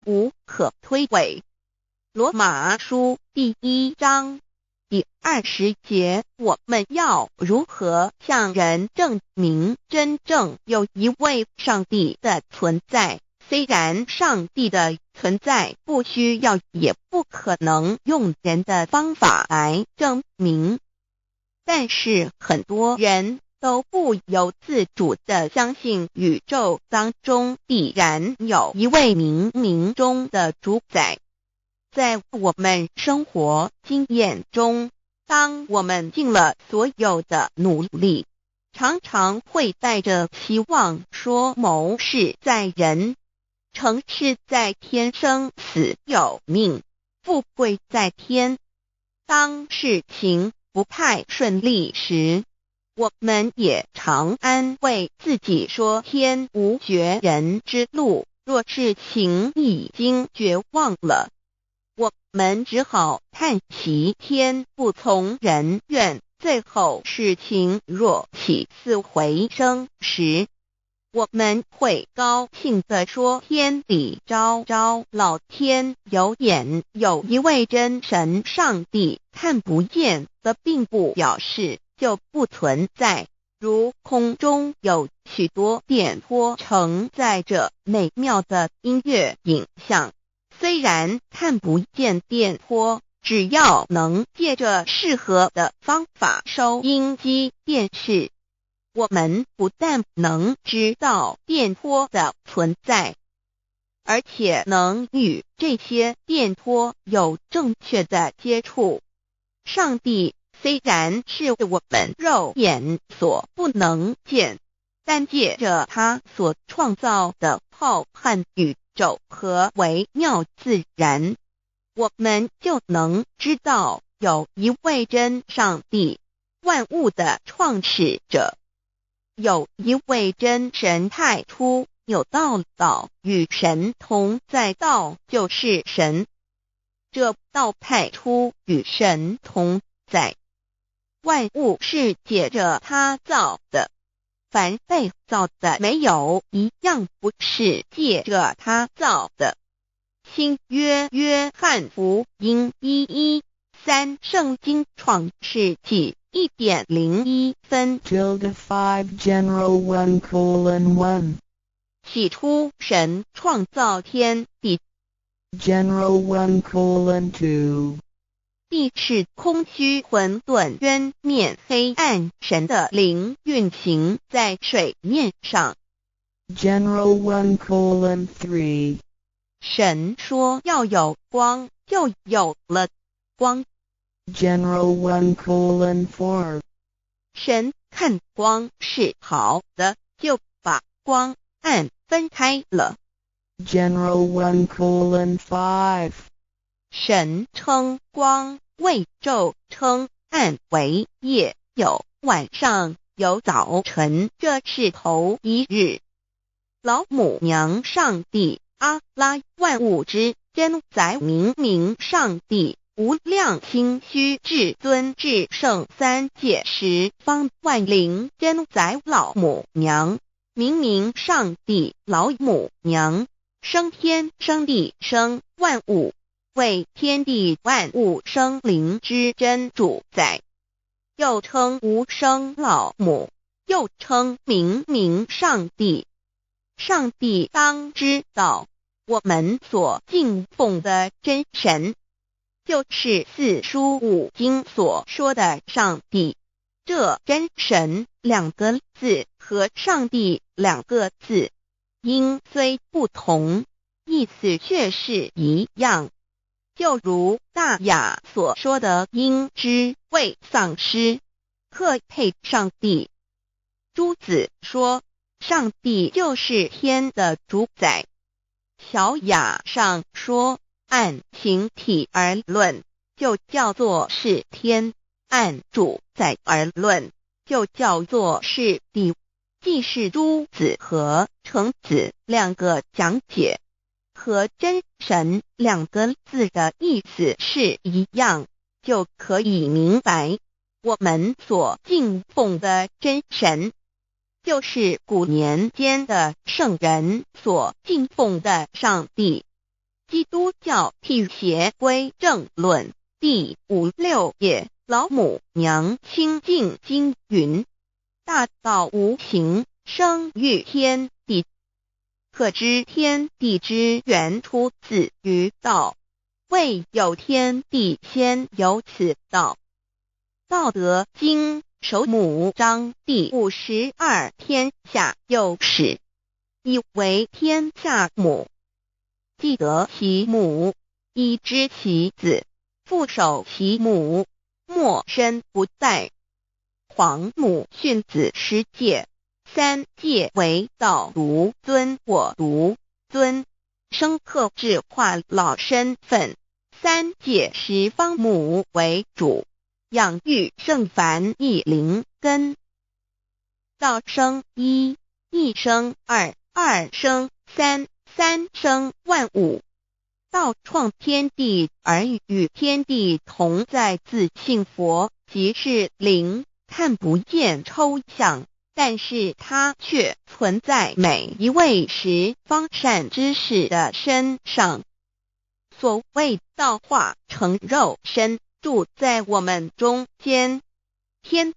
无可推诿。罗马书第1章第20节，我们要如何向人证明真正有一位上帝的存在？虽然上帝的存在不需要也不可能用人的方法来证明，但是很多人都不由自主地相信宇宙当中必然有一位冥冥中的主宰。在我们生活经验中，当我们尽了所有的努力，常常会带着希望说谋事在人，成事在天，生死有命，富贵在天。当事情不太顺利时，我们也常安慰自己说天无绝人之路，若事情已经绝望了，我们只好叹息天不从人愿。最后事情若起死回生时，我们会高兴地说天理昭昭，老天有眼，有一位真神上帝，看不见的并不表示就不存在。如空中有许多电波承载着美妙的音乐影像，虽然看不见电波，只要能借着适合的方法收音机电视，我们不但能知道电波的存在，而且能与这些电波有正确的接触。上帝虽然是我们肉眼所不能见，但借着他所创造的浩瀚宇宙和微妙自然，我们就能知道有一位真上帝，万物的创始者，有一位真神太初有道，道与神同在，道就是神，这道太初与神同在。万物是借着他造的，凡被造的没有一样不是借着他造的。新约约翰福音1:13，圣经创世纪1.01分 5 General 1:1 起初神创造天地， General 1:2 地是空虚混沌渊面黑暗，神的灵运行在水面上。 General 1:3 神说要有光，就有了光。 General 1:4 神看光是好的，就把光暗分开了。 General 1:5 神称光为昼，称暗为夜，有晚上，有早晨，这是头一日。老母娘上帝，阿拉，万物之真宰，明明上帝，无量清虚至尊至圣三界十方万灵真宰，老母娘，明明上帝，老母娘，生天生地生万物，为天地万物生灵之真主宰，又称无生老母，又称明明上帝。上帝当知道，我们所敬奉的真神，就是四书五经所说的上帝。这真神2个字和上帝2个字，音虽不同，意思却是一样。就如大雅所说的，因之谓丧失，特配上帝。朱子说，上帝就是天的主宰。小雅上说，按形体而论，就叫做是天；按主宰而论，就叫做是地。既是朱子和程子2个讲解，和真神2个字的意思是一样，就可以明白，我们所敬奉的真神，就是古年间的圣人所敬奉的上帝。基督教辟邪归正论第56页，老母娘清净经云：大道无形，生育天地，可知天地之源出自于道，未有天地，先有此道。道德经首母章第52，天下有始，以为天下母。既得其母，以知其子，父守其母，莫身不在。皇母训子10戒，3戒为道独尊我独尊，深刻智化老身份。3戒十方母为主，养育圣凡一灵根。道生一，一生二，二生三，三生万物。道创天地而与天地同在，自性佛，即是灵，看不见抽象，但是它却存在每一位十方善知识的身上。所谓道化成肉身，住在我们中间。天